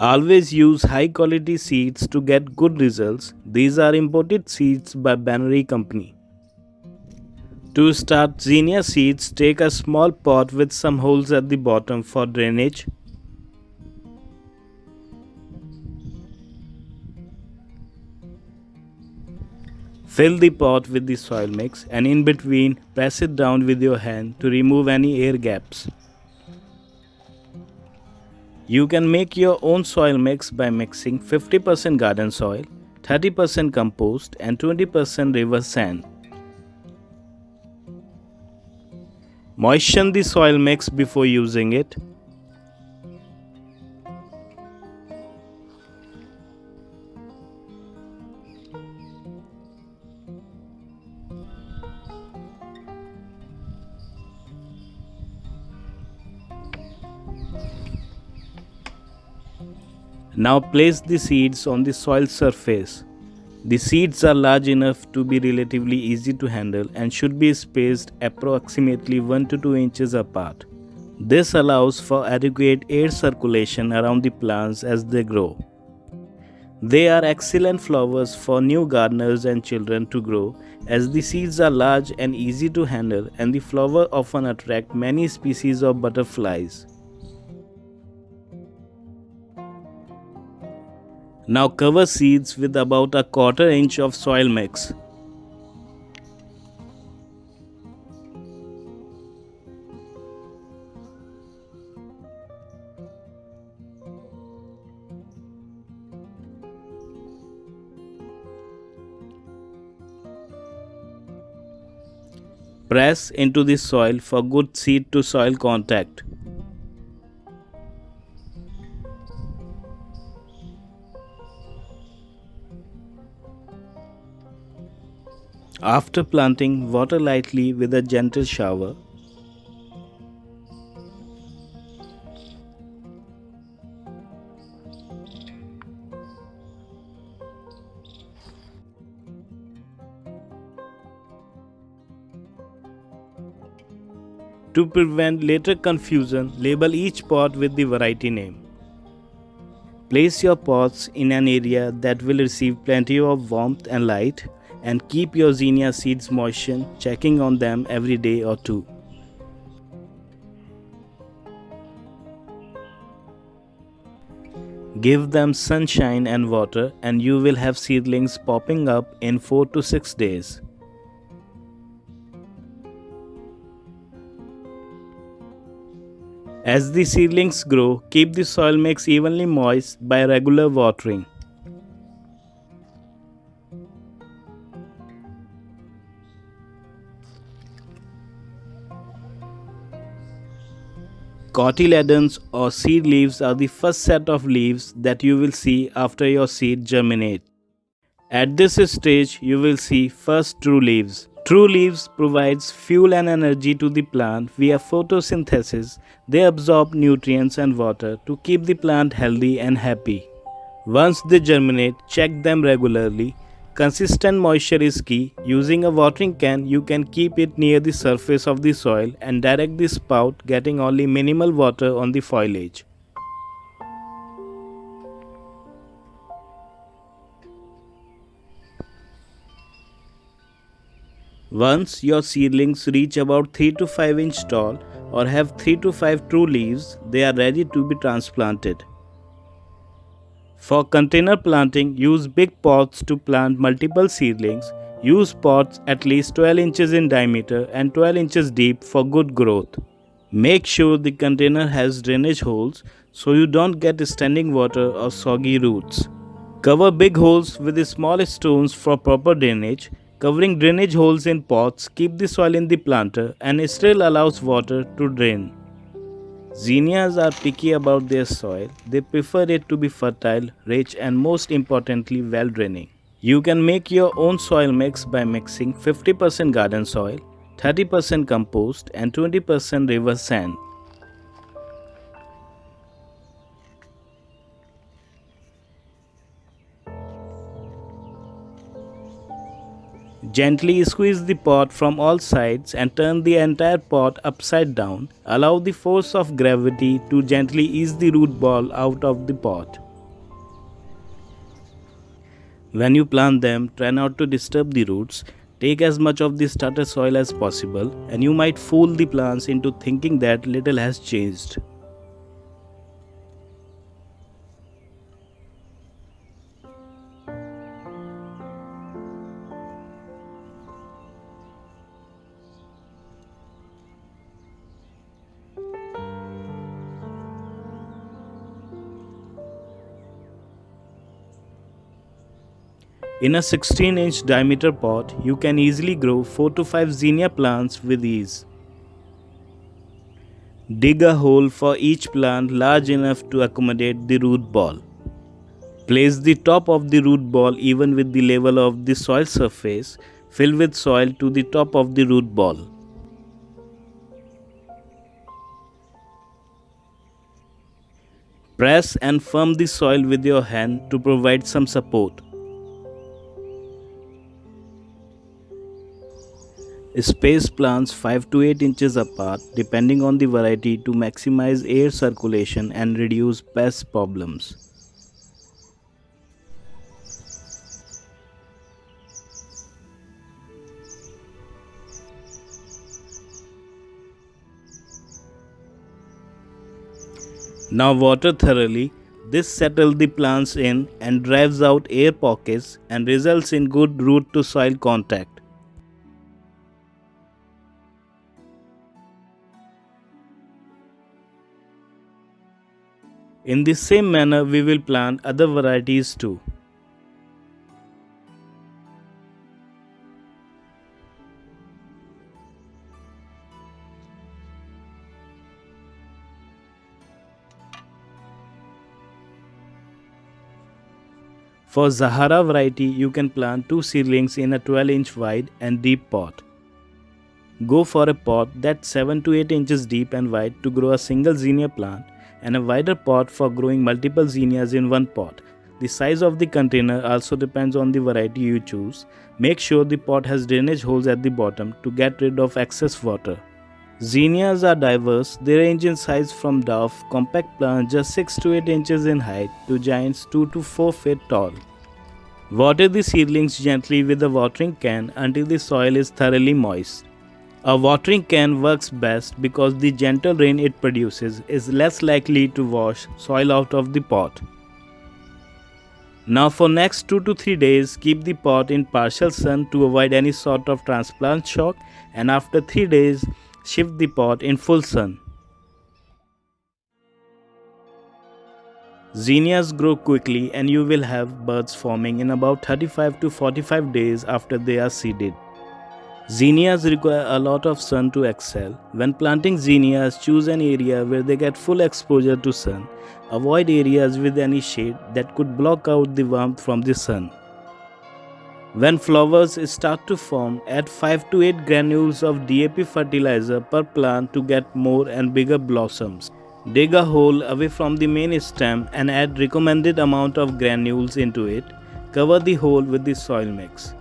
Always use high quality seeds to get good results. These are imported seeds by Bannery Company. To start Zinnia seeds, take a small pot with some holes at the bottom for drainage. Fill the pot with the soil mix and in between press it down with your hand to remove any air gaps. You can make your own soil mix by mixing 50% garden soil, 30% compost and 20% river sand. Moisten the soil mix before using it. Now place the seeds on the soil surface. The seeds are large enough to be relatively easy to handle and should be spaced approximately 1 to 2 inches apart. This allows for adequate air circulation around the plants as they grow. They are excellent flowers for new gardeners and children to grow as the seeds are large and easy to handle and the flower often attract many species of butterflies. Now cover seeds with about a quarter inch of soil mix. Press into the soil for good seed to soil contact. After planting, water lightly with a gentle shower. To prevent later confusion, label each pot with the variety name. Place your pots in an area that will receive plenty of warmth and light, and keep your zinnia seeds moistened, checking on them every day or two. Give them sunshine and water and you will have seedlings popping up in 4 to 6 days. As the seedlings grow, keep the soil mix evenly moist by regular watering. Cotyledons or seed leaves are the first set of leaves that you will see after your seed germinates. At this stage, you will see first true leaves. True leaves provides fuel and energy to the plant via photosynthesis. They absorb nutrients and water to keep the plant healthy and happy. Once they germinate, check them regularly. Consistent moisture is key. Using a watering can, you can keep it near the surface of the soil and direct the spout, getting only minimal water on the foliage. Once your seedlings reach about 3 to 5 inch tall or have 3 to 5 true leaves, they are ready to be transplanted. For container planting, use big pots to plant multiple seedlings. Use pots at least 12 inches in diameter and 12 inches deep for good growth. Make sure the container has drainage holes so you don't get standing water or soggy roots. Cover big holes with small stones for proper drainage. Covering drainage holes in pots keep the soil in the planter and still allows water to drain. Zinnias are picky about their soil. They prefer it to be fertile, rich and most importantly well draining. You can make your own soil mix by mixing 50% garden soil, 30% compost and 20% river sand. Gently squeeze the pot from all sides and turn the entire pot upside down. Allow the force of gravity to gently ease the root ball out of the pot. When you plant them, try not to disturb the roots. Take as much of the starter soil as possible, and you might fool the plants into thinking that little has changed. In a 16-inch diameter pot, you can easily grow 4 to 5 zinnia plants with ease. Dig a hole for each plant large enough to accommodate the root ball. Place the top of the root ball even with the level of the soil surface. Fill with soil to the top of the root ball. Press and firm the soil with your hand to provide some support. Space plants 5 to 8 inches apart depending on the variety to maximize air circulation and reduce pest problems. Now water thoroughly. This settles the plants in and drives out air pockets and results in good root to soil contact. In the same manner, we will plant other varieties too. For Zahara variety, you can plant 2 seedlings in a 12-inch wide and deep pot. Go for a pot that's 7 to 8 inches deep and wide to grow a single zinnia plant, and a wider pot for growing multiple zinnias in one pot. The size of the container also depends on the variety you choose. Make sure the pot has drainage holes at the bottom to get rid of excess water. Zinnias are diverse. They range in size from dwarf, compact plants just 6 to 8 inches in height to giants 2 to 4 feet tall. Water the seedlings gently with a watering can until the soil is thoroughly moist. A watering can works best because the gentle rain it produces is less likely to wash soil out of the pot. Now for next 2 to 3 days, keep the pot in partial sun to avoid any sort of transplant shock, and after 3 days, shift the pot in full sun. Zinnias grow quickly and you will have buds forming in about 35 to 45 days after they are seeded. Zinnias require a lot of sun to excel. When planting zinnias, choose an area where they get full exposure to sun. Avoid areas with any shade that could block out the warmth from the sun. When flowers start to form, add 5 to 8 granules of DAP fertilizer per plant to get more and bigger blossoms. Dig a hole away from the main stem and add recommended amount of granules into it. Cover the hole with the soil mix.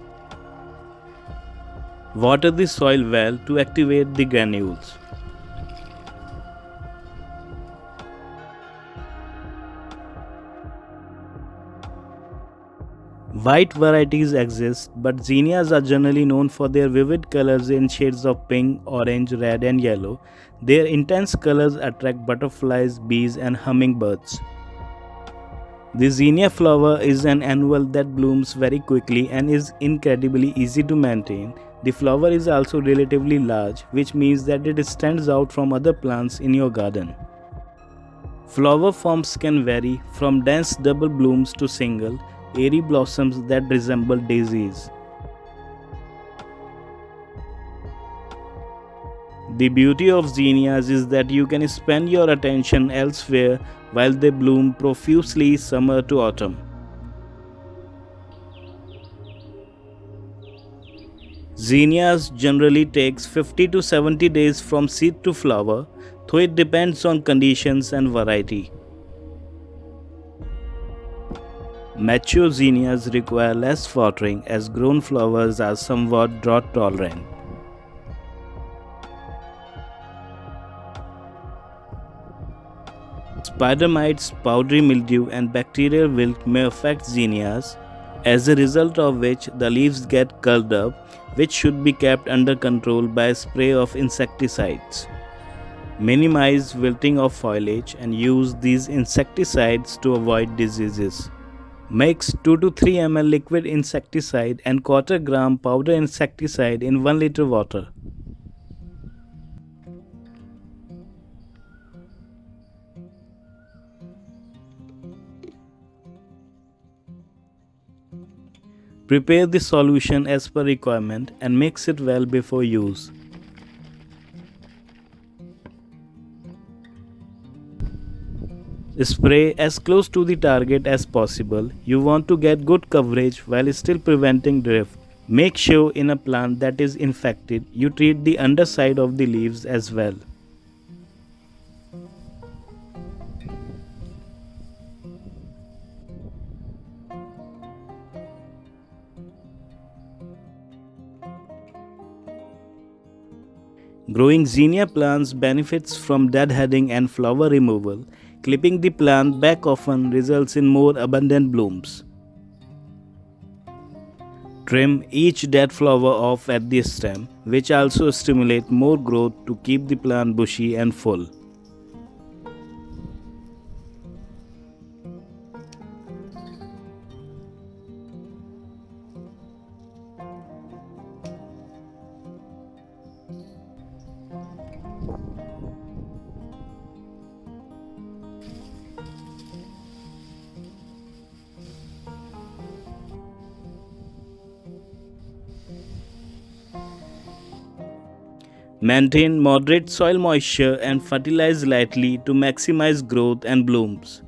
Water the soil well to activate the granules. White varieties exist, but zinnias are generally known for their vivid colors in shades of pink, orange, red, and yellow. Their intense colors attract butterflies, bees, and hummingbirds. The zinnia flower is an annual that blooms very quickly and is incredibly easy to maintain. The flower is also relatively large, which means that it stands out from other plants in your garden. Flower forms can vary from dense double blooms to single, airy blossoms that resemble daisies. The beauty of zinnias is that you can spend your attention elsewhere while they bloom profusely summer to autumn. Zinnias generally takes 50 to 70 days from seed to flower, though it depends on conditions and variety. Mature zinnias require less watering as grown flowers are somewhat drought tolerant. Spider mites, powdery mildew, and bacterial wilt may affect zinnias. as a result of which the leaves get curled up, which should be kept under control by a spray of insecticides. Minimize wilting of foliage and use these insecticides to avoid diseases. Mix 2 to 3 ml liquid insecticide and quarter gram powder insecticide in 1 liter water. Prepare the solution as per requirement and mix it well before use. Spray as close to the target as possible. You want to get good coverage while still preventing drift. Make sure in a plant that is infected, you treat the underside of the leaves as well. Growing zinnia plants benefits from deadheading and flower removal. Clipping the plant back often results in more abundant blooms. Trim each dead flower off at the stem, which also stimulate more growth to keep the plant bushy and full. Maintain moderate soil moisture and fertilize lightly to maximize growth and blooms.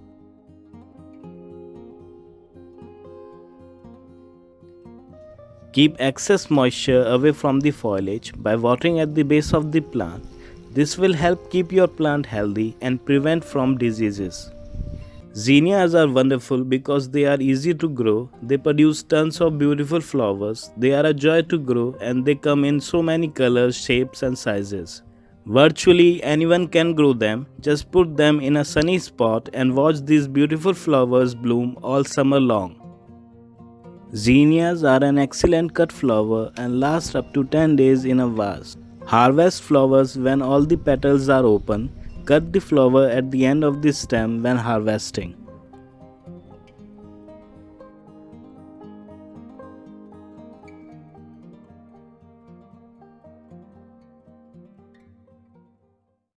Keep excess moisture away from the foliage by watering at the base of the plant. This will help keep your plant healthy and prevent from diseases. Zinnias are wonderful because they are easy to grow, they produce tons of beautiful flowers, they are a joy to grow and they come in so many colors, shapes and sizes. Virtually anyone can grow them, just put them in a sunny spot and watch these beautiful flowers bloom all summer long. Zinnias are an excellent cut flower and last up to 10 days in a vase. Harvest flowers when all the petals are open. Cut the flower at the end of the stem when harvesting.